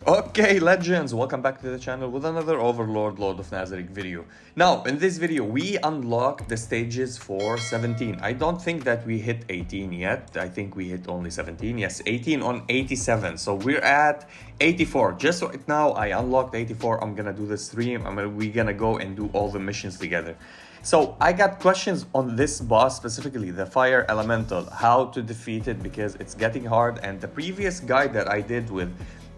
Okay, legends, welcome back to the channel with another Overlord Lord of Nazarick video. Now, in this video, we unlocked the stages for 17. I don't think that we hit 18 yet. I think we hit only 17. Yes, 18 on 87. So we're at 84. Just right now, I unlocked 84. I'm gonna do the stream. We're gonna go and do all the missions together. So I got questions on this boss, specifically the Fire Elemental, how to defeat it because it's getting hard, and the previous guide that I did with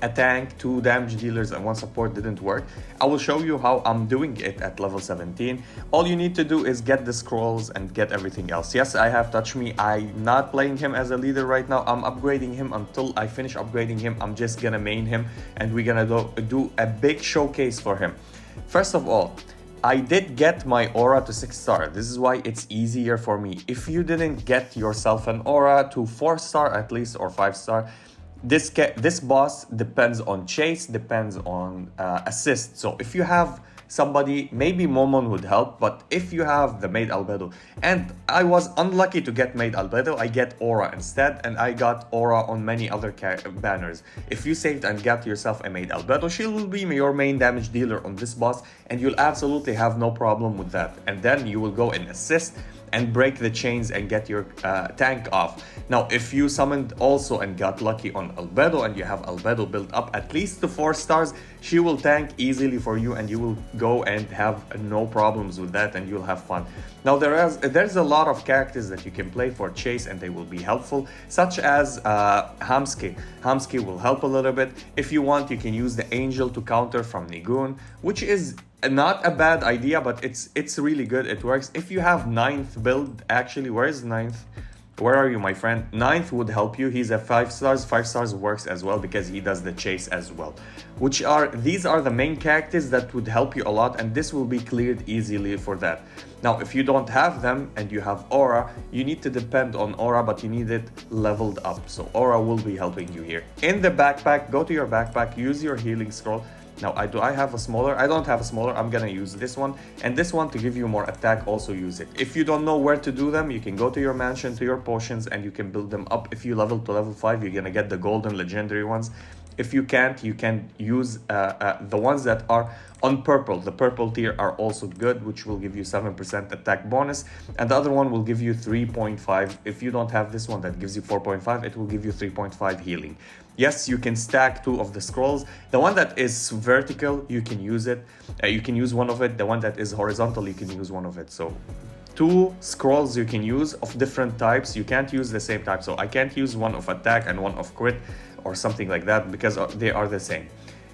a tank, 2 damage dealers and 1 support didn't work. I will show you how I'm doing it at level 17. All you need to do is get the scrolls and get everything else. Yes, I have Touch Me. I'm not playing him as a leader right now. I'm upgrading him. Until I finish upgrading him, I'm just gonna main him and we're gonna do a big showcase for him. First of all, I did get my aura to 6 star. This is why it's easier for me. If you didn't get yourself an aura to 4 star at least, or 5 star, this boss depends on chase, depends on assist. So if you have somebody, maybe Momon would help, but if you have the Maid Albedo, and I was unlucky to get Maid Albedo, I get aura instead, and I got aura on many other banners. If you saved and got yourself a Maid Albedo, she will be your main damage dealer on this boss, and you'll absolutely have no problem with that. And then you will go and assist and break the chains and get your tank off. Now, if you summoned also and got lucky on Albedo and you have Albedo built up at least to 4 stars, she will tank easily for you and you will go and have no problems with that and you'll have fun. Now, there's a lot of characters that you can play for chase and they will be helpful, such as Hamski. Hamski will help a little bit. If you want, you can use the Angel to counter from Nigun, which is not a bad idea, but it's really good. It works. If you have 9th build, actually, where is 9th? Where are you, my friend? 9th would help you. He's a 5 stars. 5 stars works as well because he does the chase as well. These are the main characters that would help you a lot, and this will be cleared easily for that. Now, if you don't have them and you have aura, you need to depend on aura, but you need it leveled up. So aura will be helping you here. In the backpack, go to your backpack, use your healing scroll. Now, I have a smaller? I don't have a smaller. I'm gonna use this one, and this one to give you more attack, also use it. If you don't know where to do them, you can go to your mansion, to your potions, and you can build them up. If you level to level 5, you're gonna get the golden legendary ones. If you can't, you can use the ones that are on purple. The purple tier are also good, which will give you 7% attack bonus, and the other one will give you 3.5. If you don't have this one that gives you 4.5, it will give you 3.5 healing. Yes, you can stack 2 of the scrolls. The one that is vertical, you can use it. You can use one of it. The one that is horizontal, you can use one of it. So 2 scrolls you can use of different types. You can't use the same type. So I can't use one of attack and one of crit or something like that because they are the same.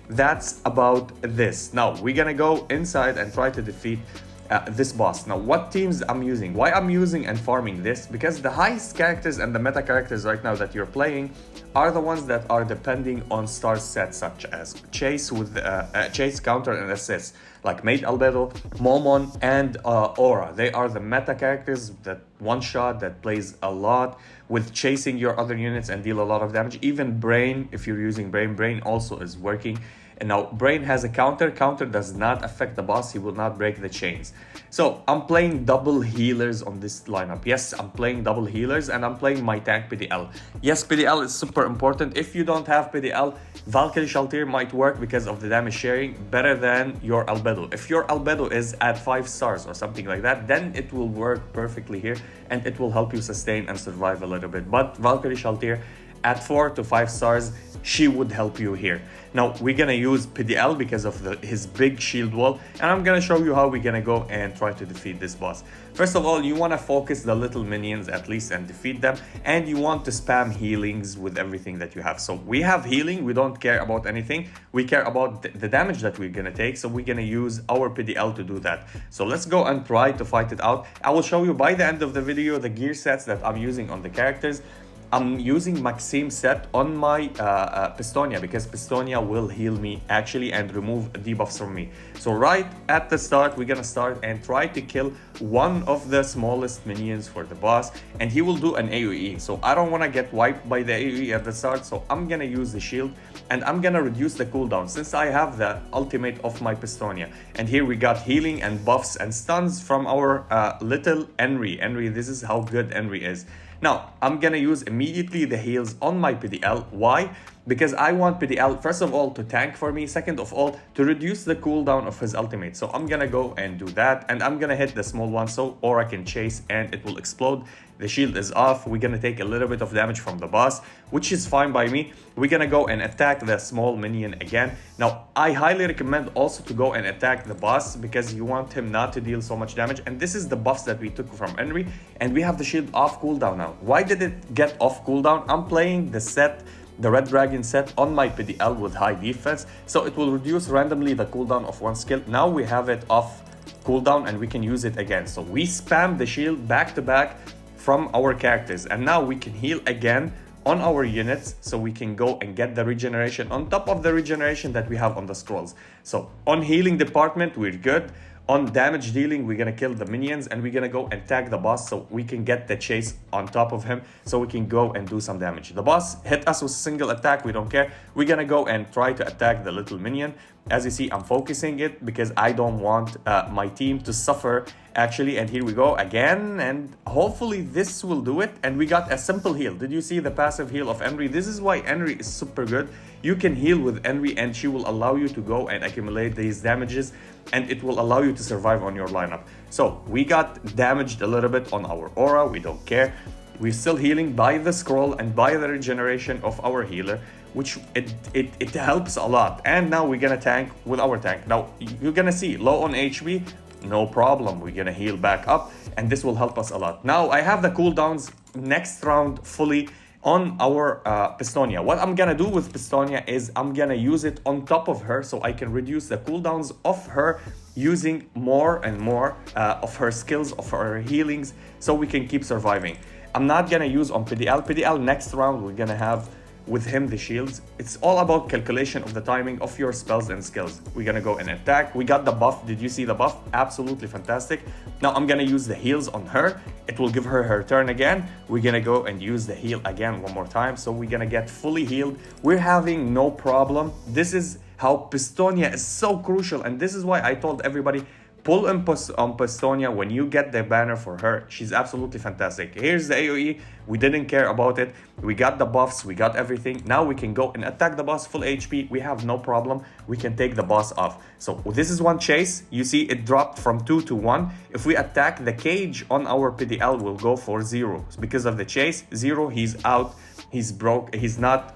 That's about this. Now we're gonna go inside and try to defeat this boss. Now, what teams I'm using? Why I'm using and farming this? Because the highest characters and the meta characters right now that you're playing are the ones that are depending on star sets, such as chase with chase, counter, and assist, like Maid Albedo, Momon, and Aura. They are the meta characters that one shot, that plays a lot with chasing your other units and deal a lot of damage. Even Brain, if you're using Brain also is working. And now Brain has a counter. Counter does not affect the boss. He will not break the chains. So I'm playing double healers on this lineup. Yes, I'm playing double healers and I'm playing my tank PDL. Yes, PDL is super important. If you don't have PDL, Valkyrie Shaltir might work because of the damage sharing better than your Albedo. If your Albedo is at 5 stars or something like that, then it will work perfectly here and it will help you sustain and survive a little bit. But Valkyrie Shaltir at 4 to 5 stars, she would help you here. Now we're gonna use PDL because of his big shield wall, and I'm gonna show you how we're gonna go and try to defeat this boss. First of all, you want to focus the little minions at least and defeat them, and you want to spam healings with everything that you have. So we have healing, we don't care about anything, we care about the damage that we're gonna take, so we're gonna use our PDL to do that. So let's go and try to fight it out. I will show you by the end of the video the gear sets that I'm using on the characters. I'm using Maxim set on my Pistonia because Pistonia will heal me actually and remove debuffs from me. So right at the start, we're gonna start and try to kill one of the smallest minions for the boss, and he will do an AoE. So I don't want to get wiped by the AoE at the start, so I'm gonna use the shield and I'm gonna reduce the cooldown since I have the ultimate of my Pistonia. And here we got healing and buffs and stuns from our little Henry. This is how good Henry is. Now, I'm gonna use immediately the heals on my PDL. Why? because I want PDL, first of all, to tank for me, second of all, to reduce the cooldown of his ultimate. So I'm gonna go and do that, and I'm gonna hit the small one so Aura can chase and it will explode. The shield is off. We're gonna take a little bit of damage from the boss, which is fine by me. We're gonna go and attack the small minion again. Now, I highly recommend also to go and attack the boss because you want him not to deal so much damage. And this is the buffs that we took from Henry, and we have the shield off cooldown now. Why did it get off cooldown? I'm playing the set, the Red Dragon set, on my PDL with high defense, so it will reduce randomly the cooldown of one skill. Now we have it off cooldown and we can use it again. So we spam the shield back to back from our characters, and now we can heal again on our units, so we can go and get the regeneration on top of the regeneration that we have on the scrolls. So on healing department, we're good. On damage dealing, we're gonna kill the minions, and we're gonna go and tag the boss so we can get the chase on top of him, so we can go and do some damage. The boss hit us with a single attack, we don't care. We're gonna go and try to attack the little minion. As you see, I'm focusing it because I don't want my team to suffer, actually. And here we go again, and hopefully this will do it. And we got a simple heal. Did you see the passive heal of Henry? This is why Henry is super good. You can heal with Henry, and she will allow you to go and accumulate these damages, and it will allow you to survive on your lineup. So we got damaged a little bit on our aura, we don't care. We're still healing by the scroll and by the regeneration of our healer, which it helps a lot. And now we're gonna tank with our tank. Now you're gonna see low on HP, no problem, we're gonna heal back up, and this will help us a lot. Now I have the cooldowns next round fully on our Pistonia. What I'm gonna do with Pistonia is I'm gonna use it on top of her, so I can reduce the cooldowns of her using more and more of her skills, of her healings, so we can keep surviving. I'm not gonna use on PDL. PDL next round we're gonna have with him the shields. It's all about calculation of the timing of your spells and skills. We're gonna go and attack. We got the buff. Did you see the buff? Absolutely fantastic. Now I'm gonna use the heals on her. It will give her her turn again. We're gonna go and use the heal again one more time, so we're gonna get fully healed. We're having no problem. This is how Pistonia is so crucial, and this is why I told everybody, pull on Pistonia when you get the banner for her. She's absolutely fantastic. Here's the AoE. We didn't care about it. We got the buffs. We got everything. Now we can go and attack the boss full HP. We have no problem. We can take the boss off. So this is one chase. You see it dropped from 2 to 1. If we attack, the cage on our PDL will go for 0. Because of the chase, 0, he's out. He's broke. He's not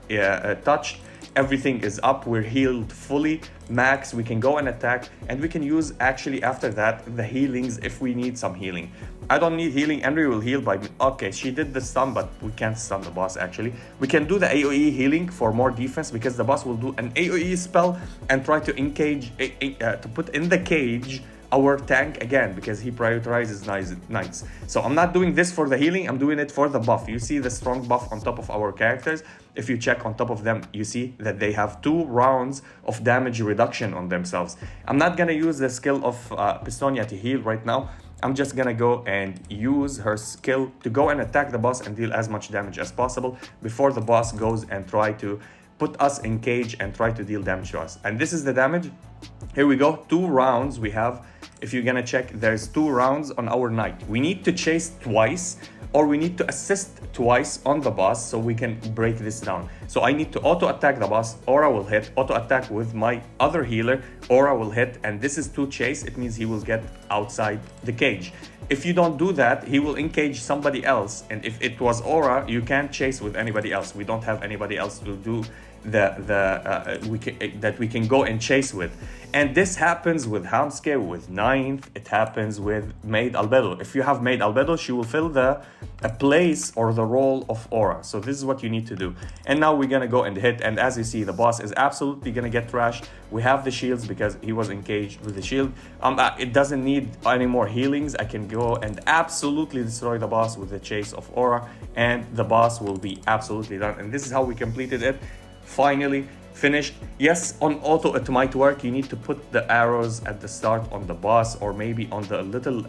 touched. Everything is up. We're healed fully max. We can go and attack, and we can use actually after that the healings if we need some healing. I don't need healing. Henry will heal by me. Okay, she did the stun, but we can't stun the boss actually. We can do the AoE healing for more defense, because the boss will do an AoE spell and try to engage to put in the cage our tank again, because he prioritizes knights. So I'm not doing this for the healing, I'm doing it for the buff. You see the strong buff on top of our characters. If you check on top of them, you see that they have 2 rounds of damage reduction on themselves. I'm not gonna use the skill of Pistonia to heal right now. I'm just gonna go and use her skill to go and attack the boss and deal as much damage as possible before the boss goes and try to put us in cage and try to deal damage to us. And this is the damage. Here we go, 2 rounds we have. If you're gonna check, there's 2 rounds on our knight. We need to chase twice, or we need to assist twice on the boss, so we can break this down. So I need to auto attack the boss, Aura will hit, auto attack with my other healer, Aura will hit, and this is 2 chase. It means he will get outside the cage. If you don't do that, he will engage somebody else, and if it was Aura, you can't chase with anybody else. We don't have anybody else to do that we can go and chase with. And this happens with Hamske, with Ninth. It happens with Maid Albedo. If you have Maid Albedo, she will fill a place or the role of Aura. So this is what you need to do. And now we're gonna go and hit, and as you see, the boss is absolutely gonna get trashed. We have the shields because he was engaged with the shield. It doesn't need any more healings. I can go and absolutely destroy the boss with the chase of Aura, and the boss will be absolutely done. And this is how we completed it. Finally finished. Yes, on auto it might work. You need to put the arrows at the start on the boss, or maybe on the little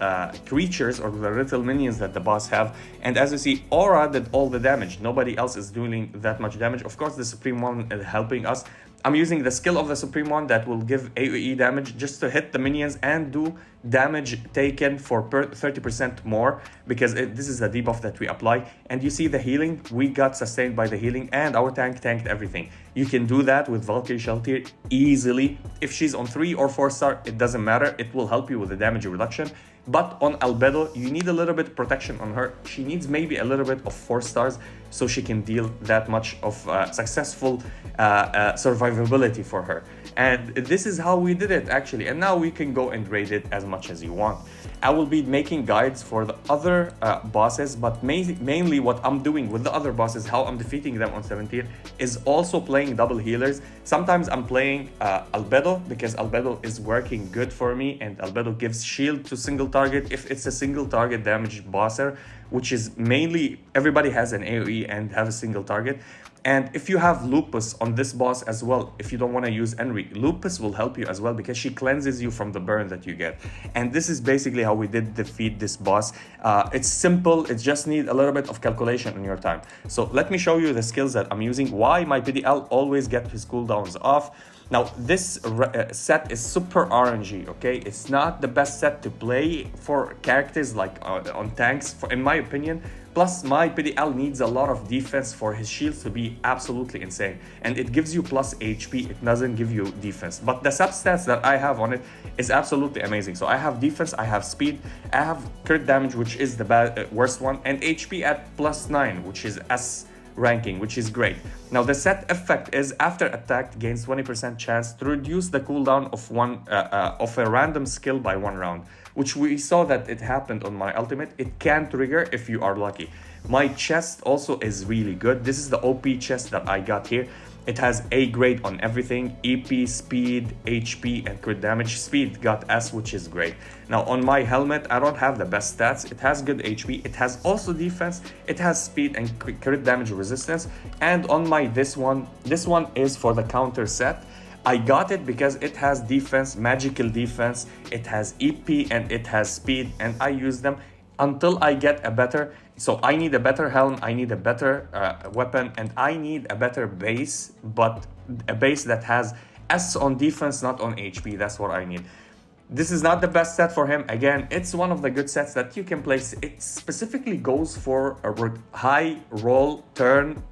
creatures or the little minions that the boss have. And as you see, Aura did all the damage. Nobody else is doing that much damage. Of course, the Supreme One is helping us. I'm using the skill of the Supreme one that will give AoE damage just to hit the minions and do damage taken for 30% more, because this is the debuff that we apply. And you see the healing, we got sustained by the healing, and our tank tanked everything. You can do that with Valkyrie Shelter easily. If she's on 3 or 4 star, it doesn't matter, it will help you with the damage reduction. But on Albedo, you need a little bit of protection on her. She needs maybe a little bit of 4 stars so she can deal that much of successful survivability for her. And this is how we did it actually. And now we can go and raid it as much as you want. I will be making guides for the other bosses, but mainly what I'm doing with the other bosses, how I'm defeating them on 17, is also playing double healers. Sometimes I'm playing Albedo because Albedo is working good for me, and Albedo gives shield to single target if it's a single target damage bosser, which is mainly everybody has an AoE and have a single target. And if you have Lupus on this boss as well, if you don't want to use Enri, Lupus will help you as well because she cleanses you from the burn that you get. And this is basically how we did defeat this boss. It's simple, it just needs a little bit of calculation in your time. So let me show you the skills that I'm using, why my PDL always get his cooldowns off. Now, this set is super RNG, okay? It's not the best set to play for characters like on tanks, in my opinion. Plus, my PDL needs a lot of defense for his shields to be absolutely insane. And it gives you plus HP, it doesn't give you defense. But the substats that I have on it is absolutely amazing. So I have defense, I have speed, I have crit damage, which is the worst one, and HP at +9, which is S ranking, which is great. Now the set effect is after attack gains 20% chance to reduce the cooldown of a random skill by 1 round, which we saw that it happened on my ultimate. It can trigger if you are lucky. My chest also is really good. This is the OP chest that I got here. It has A grade on everything, EP, speed, HP, and crit damage. Speed got S, which is great. Now on my helmet, I don't have the best stats. It has good HP, it has also defense, it has speed and crit damage resistance. And on my this one is for the counter set. I got it because it has defense, magical defense, it has EP, and it has speed, and I use them until I get a better. So I need a better helm, I need a better weapon, and I need a better base, but a base that has S on defense, not on HP. That's what I need. This is not the best set for him. Again, it's one of the good sets that you can place. It specifically goes for a high roll turn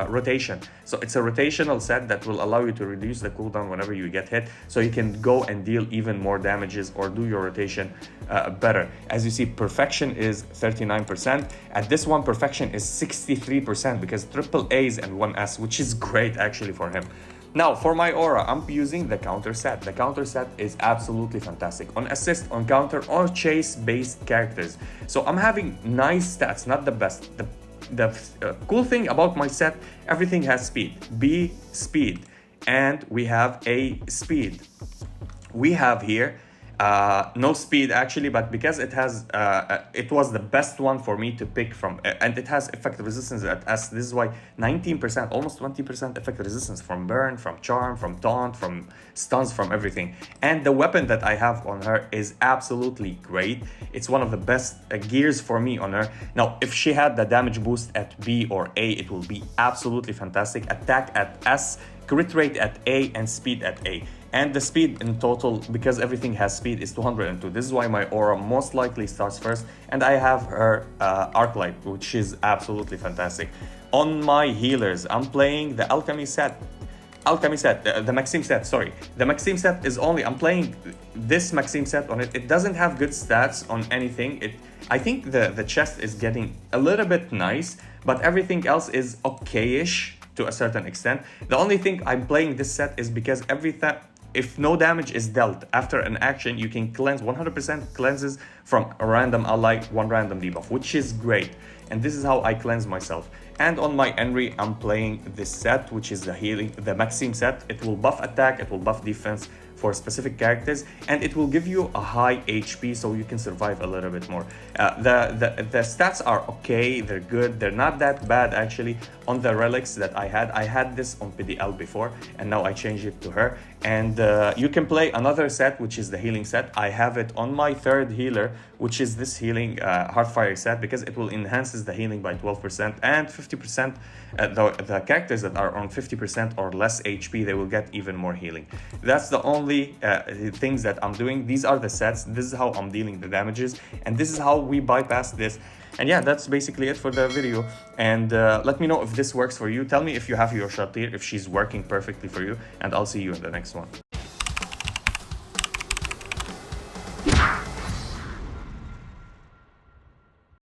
rotation. So it's a rotational set that will allow you to reduce the cooldown whenever you get hit. So you can go and deal even more damages or do your rotation better. As you see, perfection is 39%. At this one, perfection is 63% because triple A's and 1S, which is great actually for him. Now, for my aura, I'm using the counter set. The counter set is absolutely fantastic on assist, on counter, or chase-based characters. So I'm having nice stats, not the best. The cool thing about my set, everything has speed. B, speed. And we have A, speed. We have here no speed actually, but because it has it was the best one for me to pick from, and it has effective resistance at S. This is why 19%, almost 20% effective resistance from burn, from charm, from taunt, from stuns, from everything. And the weapon that I have on her is absolutely great. It's one of the best gears for me on her. Now, if she had the damage boost at B or A, it will be absolutely fantastic. Attack at S, crit rate at A, and speed at A. And the speed in total, because everything has speed, is 202. This is why my aura most likely starts first. And I have her arc light, which is absolutely fantastic. On my healers, I'm playing the Alchemy set. The Maxim set, sorry. The Maxim set is only, I'm playing this Maxim set on it. It doesn't have good stats on anything. I think the chest is getting a little bit nice, but everything else is okay-ish to a certain extent. The only thing I'm playing this set is because if no damage is dealt after an action, you can cleanse 100% cleanses from a random ally, one random debuff, which is great. And this is how I cleanse myself. And on my Enri, I'm playing this set, which is the healing, the Maxim set. It will buff attack, it will buff defense for specific characters, and it will give you a high HP so you can survive a little bit more. The stats are okay, they're good, they're not that bad actually. On the relics that I had this on PDL before, and now I changed it to her. And you can play another set, which is the healing set. I have it on my third healer, which is this healing Heartfire set, because it will enhances the healing by 12% and 50%. The characters that are on 50% or less HP, they will get even more healing. That's the only things that I'm doing. These are the sets. This is how I'm dealing the damages, and this is how we bypass this. And yeah, that's basically it for the video. And let me know if this works for you. Tell me if you have your Shatir, if she's working perfectly for you, and I'll see you in the next one.